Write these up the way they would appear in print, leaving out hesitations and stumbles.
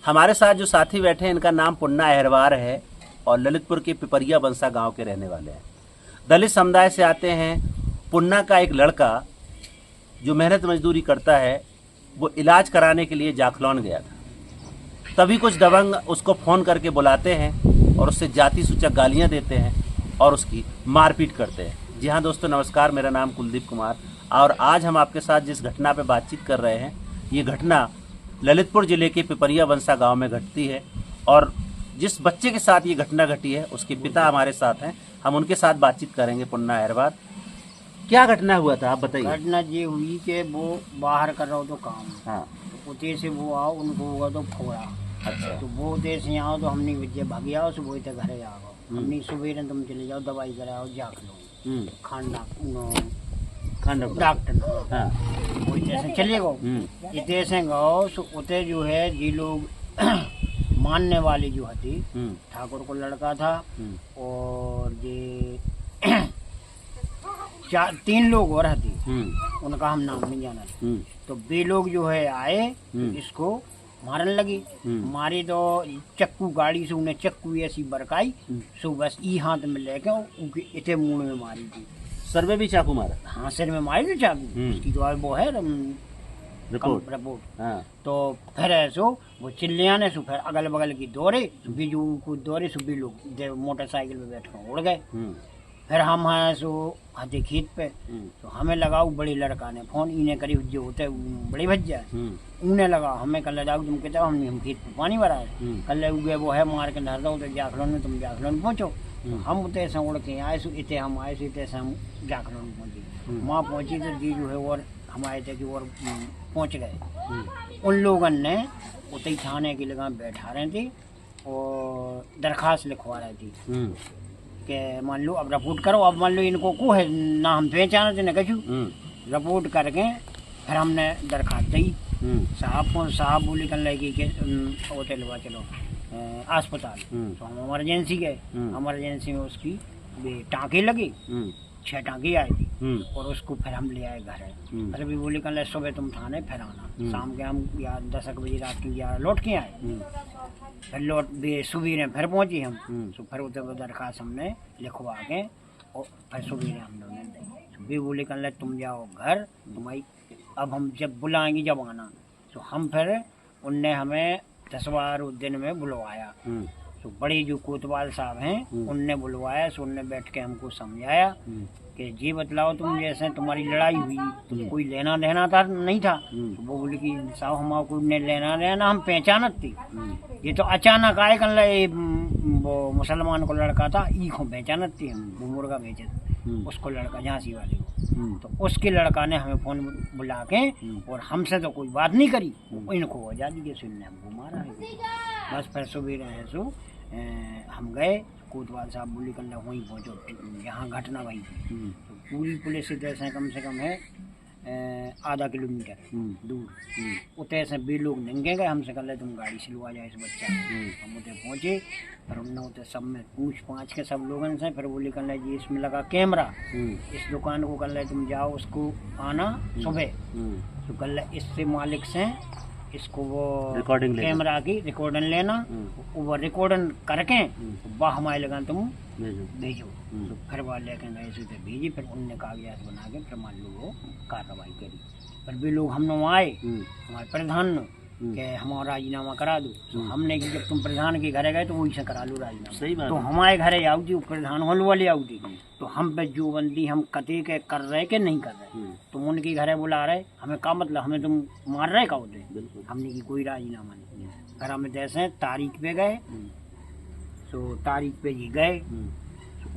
हमारे साथ जो साथी बैठे हैं इनका नाम पुन्ना अहरवार है और ललितपुर के पिपरिया बंसा गांव के रहने वाले हैं। दलित समुदाय से आते हैं। पुन्ना का एक लड़का जो मेहनत मजदूरी करता है वो इलाज कराने के लिए जाखलौन गया था। तभी कुछ दबंग उसको फ़ोन करके बुलाते हैं और उससे जाति सूचक गालियां देते हैं और उसकी मारपीट करते हैं। जी हाँ दोस्तों, नमस्कार, मेरा नाम कुलदीप कुमार और आज हम आपके साथ जिस घटना पे बातचीत कर रहे हैं ये घटना ललितपुर ज़िले के पिपरिया बंसा गांव में घटती है और जिस बच्चे के साथ ये घटना घटी है उसके पिता हमारे साथ हैं। हम उनके साथ बातचीत करेंगे। पुन्ना अहरवार, क्या घटना हुआ था आप बताइए। घटना ये हुई कि वो बाहर कर रहा हो तो काम, हाँ, तो उते से वो आओ, उनको हुआ तो फोड़ा। अच्छा, तो वो उते से आओ तो हमने विजय भागी आओ, सुबह तक घरे आओ। हमने सुबह तुम चले जाओ, दवाई कराओ, जाख लो, खान डॉक्टर। हाँ, वो जैसे चले गो, इतने से गो सो उते जो है जी लोग मानने वाली जो थी, ठाकुर को लड़का था और ये 3 लोग और हती, उनका हम नाम नहीं जाना। तो वे लोग जो है आए तो इसको मारन लगी। मारी तो चक्कू गाड़ी से उन्हें चक्कू ऐसी बरकाई, सो बस ई हाथ में लेके उनके इतने मुंह में मारी थी। सर में भी चाकू मारा? हाँ, सिर में मारी थी चाकू। उसकी जो है वो है रिपोर्ट। हाँ। तो फिर ऐसो वो चिल्लियाने सो फिर अगल बगल की दौड़े, बीजू को दौड़े, सो भी लोग मोटरसाइकिल पे बैठ कर उड़ गए। फिर हम हैं सो हाथी खेत पे, तो हमें लगाओ बड़ी लड़का ने फोन इन्हें करी जो होते बड़ी भज्जा उन्हें लगा, हमें कल जाओ तुम कहते हम खेत पे पानी भरा है, कल उगे वो है मार के धर दो तो जाखलोन में, तुम जाखलोन पहुँचो। तो हम उतने से उड़ के आए सो इतने हम आए सो इतने से हम जाखलोन पहुँचे। वहाँ पहुँची तो जी जो है और हम आए थे कि और पहुँच गए। उन लोगों ने उतई थाने की लगा बैठा रहे थे और दरखास्त लिखवा रही थी कि मान लो अब रिपोर्ट करो, अब मान लो इनको को है ना हम पहचाना थे ना कछु। रिपोर्ट करके फिर हमने दरखास्त दी। साहब बोले कर लगे कि होटल हुआ चलो अस्पताल। तो हम इमरजेंसी गए। इमरजेंसी में उसकी टाँके लगी, 6 टाँके आई थी और उसको फिर हम ले आए घर। फिर भी बोले कर सुबह तुम थाने फिर आना, शाम के हम 10 बजे रात की 11 लौट के आए। फिर लौट भी सुबह फिर पहुंची हम, तो फिर उधर दरखास्त हमने लिखवा के और फिर सुबह हम लोगों ने सुबह बोले कर तुम जाओ घर, तुम्हारी अब हम जब बुलाएंगे जब आना। तो हम फिर उनने हमें 10 बार दिन में बुलवाया। तो बड़े जो कोतवाल साहब हैं उनने बुलवाया, सो उनने बैठ के हमको समझाया कि जी बतलाओ तुम जैसे तुम्हारी लड़ाई हुई तो कोई लेना देना था नहीं था। तो वो बोले कि साहब हमारा कोई ने लेना देना, हम पहचानत थी, ये तो अचानक आए कल वो मुसलमान को लड़का था, ई को पहचानत थी हम, वो मुर्गा बेचे उसको लड़का झांसी वाले को। तो उसके लड़का ने हमें फोन बुला के और हमसे तो कोई बात नहीं करी, इनको आजादी के सुनने हमको मारा है। बस फिर सुबह रहे सो हम गए, कोतवाल साहब बोले कर वहीं पहुँचो यहाँ घटना भाई। तो पूरी पुलिस से कम है आधा किलोमीटर दूर। उतने से भी लोग नंगे गए, हमसे कर तुम गाड़ी से लुआ जाए इस बच्चा। हम उतने पहुँचे, फिर उन्होंने उतने सब में पूछ पाँच के सब लोगों से फिर बोले कर जी इसमें लगा कैमरा, इस दुकान को कर तुम जाओ उसको आना सुबह। तो कर इससे मालिक से इसको वो रिकॉर्डिंग कैमरा की रिकॉर्डिंग लेना, वो रिकॉर्डिंग करके वह हमारे लगा तुम भेजो। तो फिर वह लेके गए से भेजी, फिर उनने कागजात बना के फिर मान लो वो कार्रवाई करी। फिर भी लोग हम लोग आए हमारे प्रधान ने कि हमारा राजीनामा करा दो। तो हमने कि जब तुम प्रधान के घरे गए तो वही से करा लो राजीनामा। सही बात। तो हमारे घरे आओ थी प्रधान होल वाले आओ थी, तो हम पे जो बंदी हम कते के कर रहे के नहीं कर रहे, तुम उनके घरे बुला रहे, हमें का मतलब, हमें तुम मार रहे का होते। हमने की कोई राजीनामा नहीं। फिर हम जैसे तारीख पे गए, तो तारीख पे जी गए,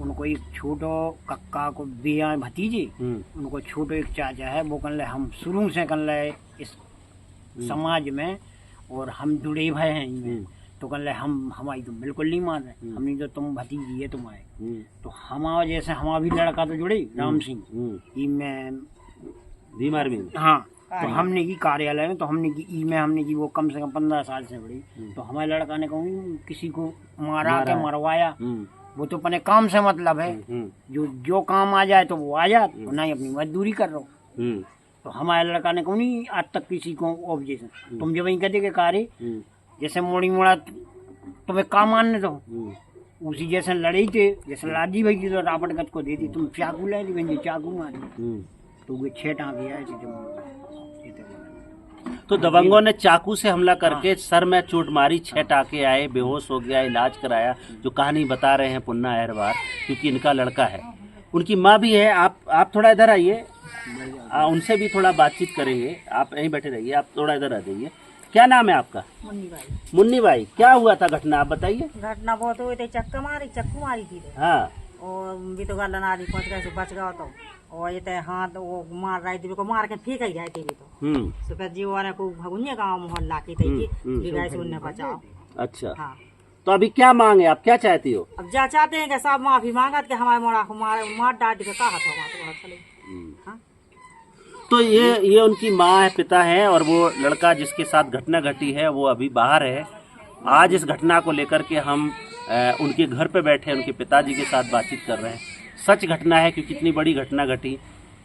उनको एक छोटो कक्का को बिया भतीजी, उनको छोटो एक चाचा है, वो कर हम शुरू से कर इस समाज में और हम जुड़े भय हैं इनमें। तो कर हम हमारी तो बिल्कुल नहीं मान रहे, हमने तो तुम भतीजी है तुम्हारे। तो हमारा जैसे हमारा भी लड़का तो जुड़े राम सिंह में बीमार में। हाँ, तो हमने की कार्यालय में, तो हमने की ई में हमने की वो कम से कम 15 साल से बड़ी। तो हमारे लड़का ने कहूँ किसी को मारा के मरवाया, वो तो अपने काम से मतलब है, जो काम आ जाए तो वो आ जाए, नहीं अपनी मजदूरी कर रहा हूँ। तो हमारे लड़का ने कहूँ नहीं आज तक किसी को ऑब्जेक्शन, तुम जब वही कहते कि कार्य जैसे मोड़ी मोड़ा तुम्हें काम मानने दो, उसी जैसे लड़ी थे, जैसे लादी भाई की तो रापट गत को दी थी, तुम चाकू ले ली बहन, चाकू मारी तो वे 6 टाँके आए थे। तो दबंगों ने चाकू से हमला करके सर में चोट मारी, 6 टाँके आए, बेहोश हो गया, इलाज कराया, जो कहानी बता रहे हैं पुन्ना अहरवार, क्योंकि इनका लड़का है, उनकी माँ भी है। आप थोड़ा इधर आइए, उनसे भी थोड़ा बातचीत करेंगे, आप यहीं बैठे रहिए, आप थोड़ा इधर आ जाइए। क्या नाम है आपका? मुन्नी भाई। मुन्नी भाई, क्या हुआ था घटना, आप बताइए। घटना बहुत हुई थी, चक्कर मारी थी हाँ, और भी तो गलन आदमी पहुंच गए, बच गया तो, और ये तो हाथ वो मार रही थी, को मार के फेंक ही गए थे तो फिर जीवा ने को भगुनिया गाँव मोहल्ला की थी गए से उन्हें बचाओ। अच्छा, हाँ, तो अभी क्या मांग है, आप क्या चाहती हो? अब जा चाहते हैं कि सब माफी मांगा कि हमारे मोड़ा हमारे मार डांट के कहा था हमारे चले। हाँ, तो ये उनकी माँ है, पिता है, और वो लड़का जिसके साथ घटना घटी है वो अभी बाहर है। आज इस घटना को लेकर के हम उनके घर पे बैठे उनके पिताजी के साथ बातचीत कर रहे हैं। सच घटना है, क्योंकि कितनी बड़ी घटना घटी।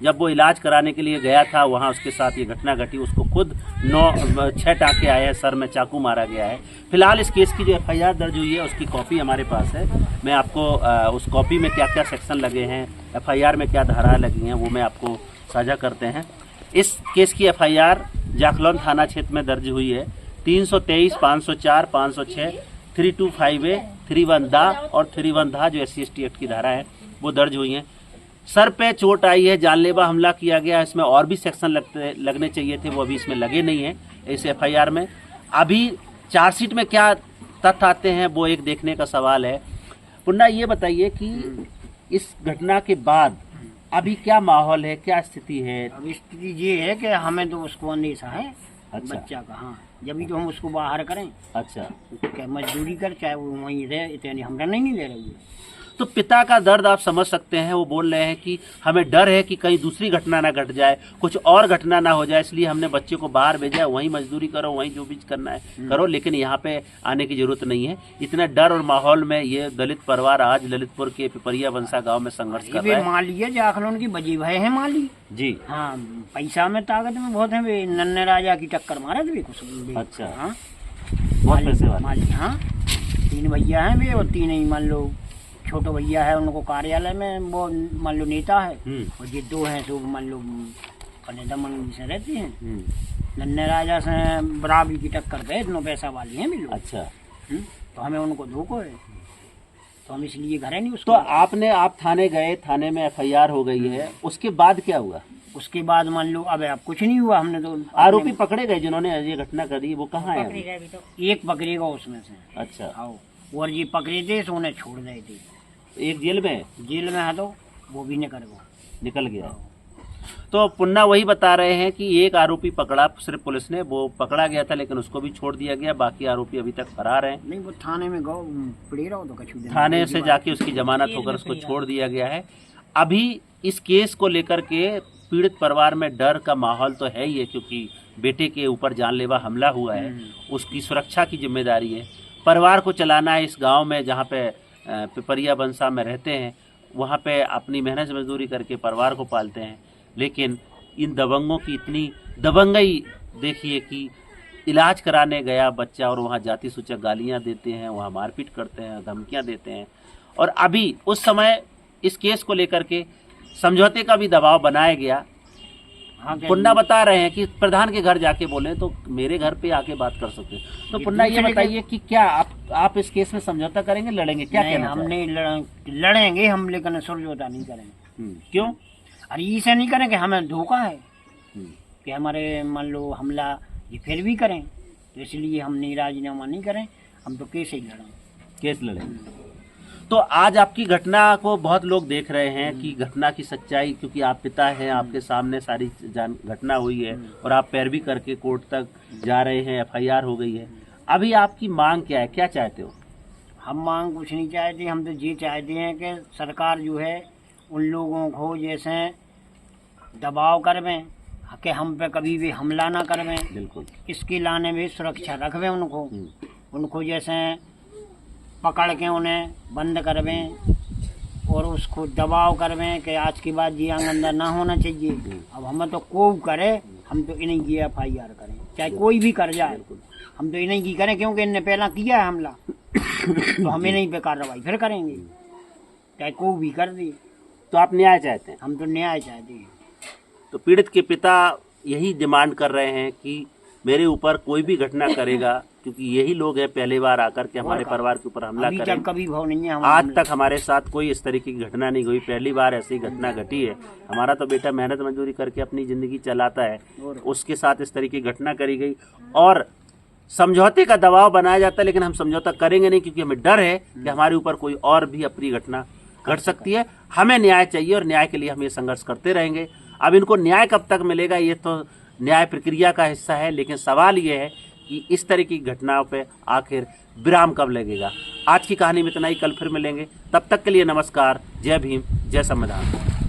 जब वो इलाज कराने के लिए गया था, वहाँ उसके साथ ये घटना घटी। उसको खुद 6 टाँके आए हैं, सर में चाकू मारा गया है। फिलहाल इस केस की जो FIR दर्ज हुई है उसकी कॉपी हमारे पास है। मैं आपको उस कॉपी में क्या क्या सेक्शन लगे हैं, FIR में क्या धाराएं लगी हैं, वो मैं आपको साझा करते हैं। इस केस की FIR जाखलौन थाना क्षेत्र में दर्ज हुई है। 323, 504, 506, 325A, 31 दा और 31 धा जो SC/ST एक्ट की धारा है वो दर्ज हुई हैं। सर पे चोट आई है, जानलेवा हमला किया गया। इसमें और भी सेक्शन लगने चाहिए थे, वो अभी इसमें लगे नहीं है इस FIR में। अभी चार्जशीट में क्या तथ्य आते हैं वो एक देखने का सवाल है। पुन्ना, ये बताइए कि इस घटना के बाद अभी क्या माहौल है, क्या स्थिति है? अब स्थिति ये है कि हमें तो उसको अंदेशा है। अच्छा। बच्चा का, हाँ, जब भी तो हम उसको बाहर करें। अच्छा, क्या मजदूरी कर, चाहे वो वहीं रहे, इतनी हमरा नहीं ले रही है। तो पिता का दर्द आप समझ सकते हैं। वो बोल रहे हैं कि हमें डर है कि कहीं दूसरी घटना ना घट जाए, कुछ और घटना ना हो जाए, इसलिए हमने बच्चे को बाहर भेजा है, वहीं मजदूरी करो, वहीं जो भी करना है करो, लेकिन यहाँ पे आने की जरूरत नहीं है। इतना डर और माहौल में ये दलित परिवार आज ललितपुर के पिपरिया बंसा गाँव में संघर्ष कर रहा है। माली है, जाखलौन की बजी भाई है माली जी। हाँ, पैसा में ताकत में बहुत है। वे नन्हे राजा की टक्कर मारे थे कुछ। अच्छा, हाँ, बहुत पैसे वाले माली। हाँ, 3 भैया हैं वे, और 3 ही मान लो छोटे भैया है, उनको कार्यालय में वो मान लो नेता है, और ये 2 हैं सो मान लो कनेडा मन से रहते हैं। नन्हे राजा से बराबरी की टक्कर गए, इतना पैसा वाली हैं भी लोग। अच्छा, तो हमें उनको धोखो है, तो हम इसलिए घर है नहीं उसको। तो आप थाने गए, थाने में FIR हो गई है, उसके बाद क्या हुआ? उसके बाद मान लो अब कुछ नहीं हुआ। हमने तो आरोपी पकड़े गए जिन्होंने ये घटना करी, वो कहाँ है? एक पकड़ेगा उसमें से। अच्छा, आओ, और ये पकड़े थे तो उन्हें छोड़ गए थे। एक जेल में है, तो वो भी निकल गया। तो पुन्ना वही बता रहे हैं कि एक आरोपी पकड़ा सिर्फ पुलिस ने, वो पकड़ा गया था लेकिन उसको भी छोड़ दिया गया, बाकी आरोपी अभी तक फरार हैं। नहीं, वो थाने में गो पड़े रहो तो कछु थाने से जाके उसकी जमानत होकर उसको छोड़ दिया गया है। अभी इस केस को लेकर के पीड़ित परिवार में डर का माहौल तो है ही है, क्योंकि बेटे के ऊपर जानलेवा हमला हुआ है, उसकी सुरक्षा की जिम्मेदारी है। परिवार को चलाना है। इस गाँव में जहाँ पे पिपरिया बंसा में रहते हैं, वहाँ पे अपनी मेहनत मजदूरी करके परिवार को पालते हैं, लेकिन इन दबंगों की इतनी दबंगई देखिए कि इलाज कराने गया बच्चा और वहाँ जाति सूचक गालियाँ देते हैं, वहाँ मारपीट करते हैं, धमकियाँ देते हैं। और अभी उस समय इस केस को लेकर के समझौते का भी दबाव बनाया गया। हाँ, पुन्ना बता रहे हैं कि प्रधान के घर जाके बोले तो मेरे घर पे आके बात कर सकते हैं। तो पुन्ना ये बताइए कि क्या आप इस केस में समझौता करेंगे, लड़ेंगे? क्या कहना हम नहीं लड़ेंगे हम, लेकिन समझौता नहीं करेंगे। क्यों? अरे इसे नहीं करें कि हमें धोखा है कि हमारे मान लो हमला ये फिर भी करें, तो इसलिए हम नहीं राजीनामा नहीं करें, हम तो केस ही लड़ेंगे। तो आज आपकी घटना को बहुत लोग देख रहे हैं कि घटना की सच्चाई, क्योंकि आप पिता हैं, आपके सामने सारी घटना हुई है और आप पैरवी करके कोर्ट तक जा रहे हैं, FIR हो गई है। अभी आपकी मांग क्या है, क्या चाहते हो? हम मांग कुछ नहीं चाहते, हम तो ये चाहते हैं कि सरकार जो है उन लोगों को जैसे दबाव करवें कि हम पे कभी भी हमला ना करवें। बिल्कुल, इसके लाने में सुरक्षा रखवें उनको जैसे पकड़ के उन्हें बंद करवें और उसको दबाव करवें कि आज के बाद ये अंदर ना होना चाहिए। अब हमें तो को करे, हम तो इन्हीं की FIR करें, चाहे कोई भी कर जाए, हम तो इन्हीं की करें, क्योंकि इनने पहला किया है हमला। तो हमें नहीं पे कार्रवाई फिर करेंगे, चाहे कोई भी कर दे। तो आप न्याय चाहते हैं? हम तो न्याय चाहते हैं। तो पीड़ित के पिता यही डिमांड कर रहे हैं कि मेरे ऊपर कोई भी घटना करेगा, क्योंकि यही लोग हैं पहली बार आकर के हमारे परिवार के ऊपर हमला करें। कभी भाव नहीं है, आज तक हमारे साथ कोई इस तरीके की घटना नहीं हुई, पहली बार ऐसी घटना घटी है। हमारा तो बेटा मेहनत मजदूरी करके अपनी जिंदगी चलाता है, उसके साथ इस तरीके की घटना करी गई और समझौते का दबाव बनाया जाता है, लेकिन हम समझौता करेंगे नहीं, क्योंकि हमें डर है कि हमारे ऊपर कोई और भी अप्रिय घटना घट सकती है। हमें न्याय चाहिए और न्याय के लिए हम ये संघर्ष करते रहेंगे। अब इनको न्याय कब तक मिलेगा, ये तो न्याय प्रक्रिया का हिस्सा है, लेकिन सवाल ये है कि इस तरह की घटनाओं पे आखिर विराम कब लगेगा। आज की कहानी में इतना ही, कल फिर मिलेंगे। तब तक के लिए नमस्कार। जय भीम, जय संविधान।